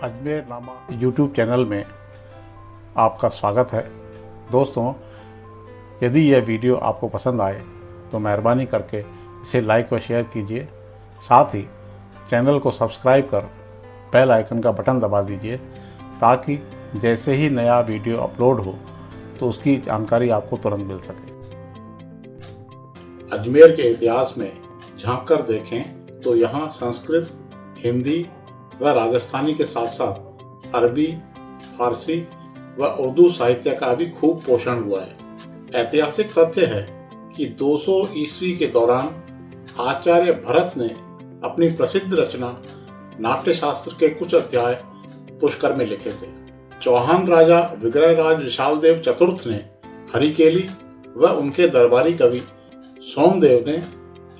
अजमेर नामा YouTube channel में आपका स्वागत है। दोस्तों, यदि यह वीडियो आपको पसंद आए तो मेहरबानी करके इसे लाइक व शेयर कीजिए। साथ ही चैनल को सब्सक्राइब कर बेल आइकन का बटन दबा दीजिए ताकि जैसे ही नया वीडियो अपलोड हो तो उसकी जानकारी आपको तुरंत मिल सके। अजमेर के इतिहास में झांक कर देखें तो यहाँ संस्कृत, हिंदी व राजस्थानी के साथ साथ अरबी, फारसी व उर्दू साहित्य का भी खूब पोषण हुआ है। ऐतिहासिक तथ्य है कि 200 ईस्वी के दौरान आचार्य भरत ने अपनी प्रसिद्ध रचना नाट्यशास्त्र के कुछ अध्याय पुष्कर में लिखे थे। चौहान राजा विग्रहराज विशालदेव चतुर्थ ने हरिकेली व उनके दरबारी कवि सोमदेव ने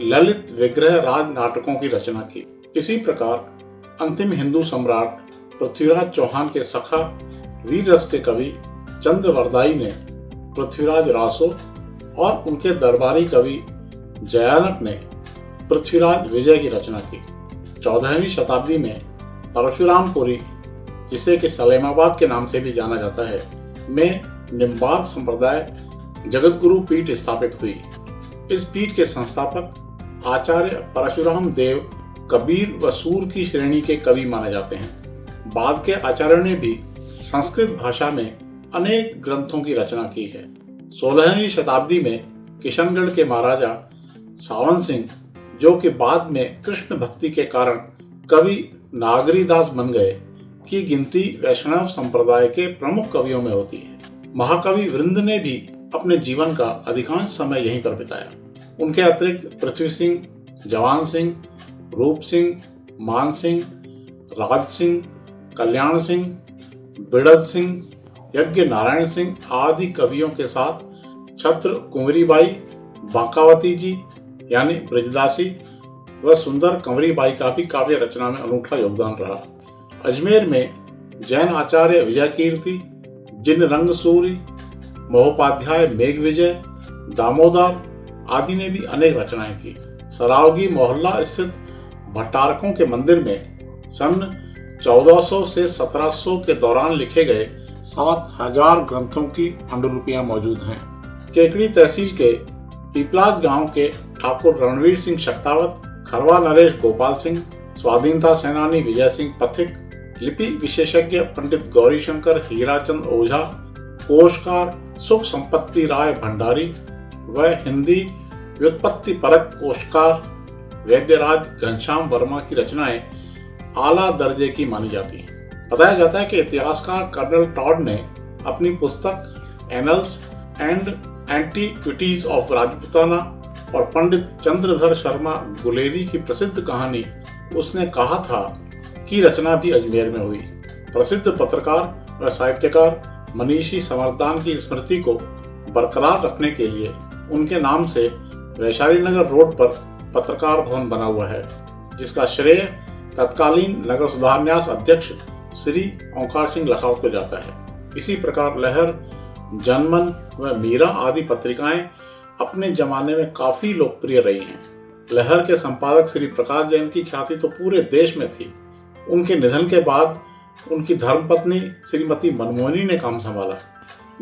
ललित विग्रह राज नाटकों की रचना की। इसी प्रकार अंतिम हिंदू सम्राट पृथ्वीराज चौहान के सखा वीर रस के कवि चंद्रवरदाई ने पृथ्वीराज रासो और उनके दरबारी कवि जयानक ने पृथ्वीराज विजय की रचना की। 14वीं शताब्दी में परशुरामपुरी, जिसे कि सलेमाबाद के नाम से भी जाना जाता है, में निम्बार्क संप्रदाय जगतगुरु पीठ स्थापित हुई। इस पीठ के संस्थापक आचार्य परशुराम देव कबीर व सूर की श्रेणी के कवि माने जाते हैं। बाद के आचार्यों ने भी संस्कृत भाषा में अनेक ग्रंथों की रचना की है। 16वीं शताब्दी में किशनगढ़ के महाराजा सावन सिंह, जो कि बाद में कृष्ण भक्ति के कारण कवि नागरीदास बन गए, की गिनती वैष्णव संप्रदाय के प्रमुख कवियों में होती है। महाकवि वृंद ने भी अपने जीवन का अधिकांश समय यहीं पर बिताया। उनके अतिरिक्त पृथ्वी सिंह, जवान सिंह, रूप सिंह, मान सिंह, राज सिंह, कल्याण सिंह, बिड़द सिंह, यज्ञ नारायण सिंह आदि कवियों के साथ छत्र कुंवरीबाई, बांकावती जी यानी ब्रजदासी व सुंदर कंवरीबाई का भी काव्य रचना में अनूठा योगदान रहा। अजमेर में जैन आचार्य विजय कीर्ति, जिन रंग सूरी, महोपाध्याय मेघविजय, दामोदर आदि ने भी अनेक रचनाएं की। सरावगी मोहल्ला स्थित भट्टारकों के मंदिर में सन 1400 से 1700 के दौरान लिखे गए 7000 ग्रंथों की पांडुलिपियां मौजूद हैं। केकड़ी तहसील के पीपलाज गांव के ठाकुर रणवीर सिंह शक्तावत, खरवा नरेश गोपाल सिंह, स्वाधीनता सेनानी विजय सिंह पथिक, लिपि विशेषज्ञ पंडित गौरीशंकर हीराचंद ओझा, कोशकार सुख संपत्ति राय भंडारी व हिंदी व्युत्पत्ति परक कोशकार वैद्यराज घनश्याम वर्मा की रचनाएं आला दर्जे की मानी जाती हैं। बताया जाता है कि इतिहासकार कर्नल टॉड ने अपनी पुस्तक annuls and antiquities of Rajputana और पंडित चंद्रधर शर्मा गुलेरी की प्रसिद्ध कहानी उसने कहा था की रचना भी अजमेर में हुई। प्रसिद्ध पत्रकार व साहित्यकार मनीषी समरदान की स्मृति को बरकरार रखने के लिए उनके नाम से वैशाली नगर रोड पर पत्रकार भवन बना हुआ है, जिसका श्रेय तत्कालीन नगर सुधार न्यास अध्यक्ष श्री ओंकार सिंह लखावत को जाता है। इसी प्रकार लहर, जनमन व मीरा आदि पत्रिकाएं अपने जमाने में काफी लोकप्रिय रही हैं। लहर के संपादक श्री प्रकाश जैन की ख्याति तो पूरे देश में थी। उनके निधन के बाद उनकी धर्मपत्नी श्रीमती मनमोहनी ने काम संभाला।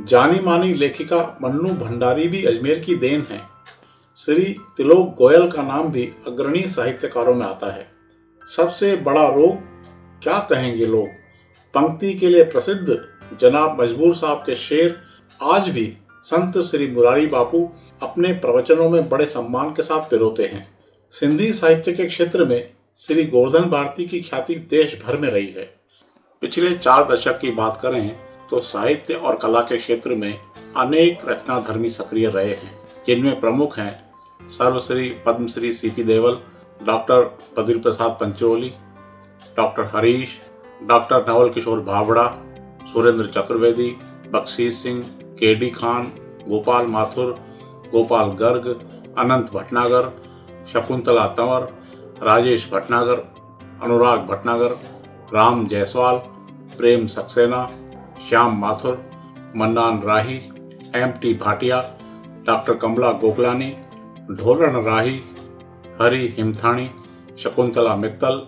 जानी मानी लेखिका मन्नू भंडारी भी अजमेर की देन है। श्री त्रिलोक गोयल का नाम भी अग्रणी साहित्यकारों में आता है। सबसे बड़ा रोग क्या कहेंगे लोग, पंक्ति के लिए प्रसिद्ध जनाब मजबूर साहब के शेर आज भी संत श्री मुरारी बापू अपने प्रवचनों में बड़े सम्मान के साथ पिरोते हैं। सिंधी साहित्य के क्षेत्र में श्री गोवर्धन भारती की ख्याति देश भर में रही है। पिछले 4 दशक की बात करें तो साहित्य और कला के क्षेत्र में अनेक रचनाधर्मी सक्रिय रहे हैं, जिनमें प्रमुख हैं Sarvashri Padmashri C P Deval, doctor Badri Prasad Pancholi, doctor Harish, doctor Naval Kishore Bhavda, Surendra Chaturvedi, Bakhshish Singh, K D Khan, Gopal Mathur, Gopal Garg, Anant Bhatnagar, Shakuntala Tanwar, Rajesh Bhatnagar, Anurag Bhatnagar, Ram Jaiswal, Prem Saxena, Shyam Mathur, Mannan Rahi, M T Bhatia, doctor Kamla Gokalani, Dholan Rahi, Hari Himthani, Shakuntala Mittal,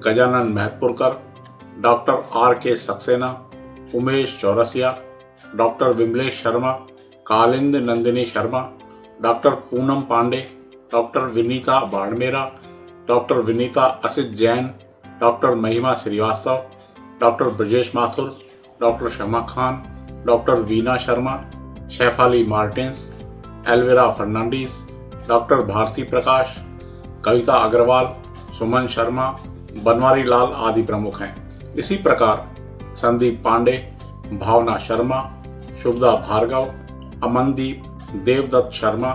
Gajanan Mahatpurkar, doctor R.K. Saxena, Umesh Chaurasia, doctor Vimlesh Sharma, Kalind Nandini Sharma, doctor Poonam Pandey, doctor Vinita Badmera, doctor Vinita Asit Jain, doctor Mahima Srivastava, doctor Brajesh Mathur, doctor Shama Khan, doctor Veena Sharma, Shefali Martins, Elvira Fernandes, doctor Bharti Prakash, Kavita Agarwal, Suman Sharma, Banwari Lal आदि प्रमुख हैं। इसी प्रकार संदीप पांडे, भावना शर्मा, शुभदा भार्गव, अमनदीप, देवदत्त शर्मा,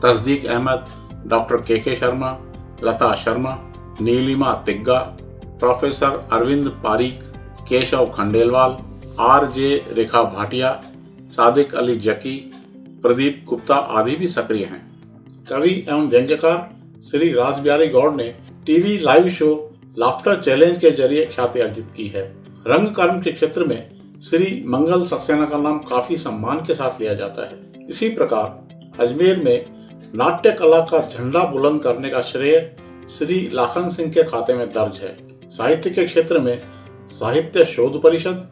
तस्दीक अहमद, डॉक्टर के शर्मा, लता शर्मा, नीलिमा तिग्गा, प्रोफेसर अरविंद पारीक, केशव खंडेलवाल, R.J. रेखा भाटिया, सादिक अली जकी, प्रदीप गुप्ता आदि भी सक्रिय हैं। कवि एवं व्यंग्यकार श्री रासबिहारी गौड़ ने TV live show laughter challenge के जरिए ख्याति अर्जित की है। रंगकर्म के क्षेत्र में श्री मंगल सक्सेना का नाम काफी सम्मान के साथ लिया जाता है। इसी प्रकार अजमेर में नाट्य कला का झंडा बुलंद करने का श्रेय श्री लाखन सिंह के खाते में दर्ज है। साहित्य के क्षेत्र में साहित्य शोध परिषद,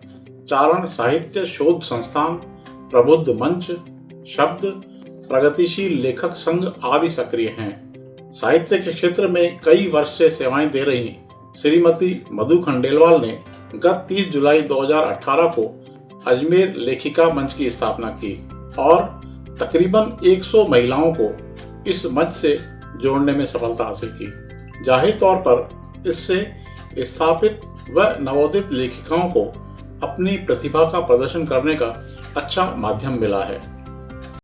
चारण साहित्य शोध संस्थान, प्रबुद्ध मंच, शब्द, प्रगतिशील लेखक संघ आदि सक्रिय हैं। साहित्य के क्षेत्र में कई वर्ष से सेवाएं दे रही श्रीमती मधु खंडेलवाल ने गत 30 जुलाई 2018 को अजमेर लेखिका मंच की स्थापना की और तकरीबन 100 महिलाओं को इस मंच से जोड़ने में सफलता हासिल की। जाहिर तौर पर इससे स्थापित व नवोदित लेखिकाओं को अपनी प्रतिभा का प्रदर्शन करने का अच्छा माध्यम मिला है।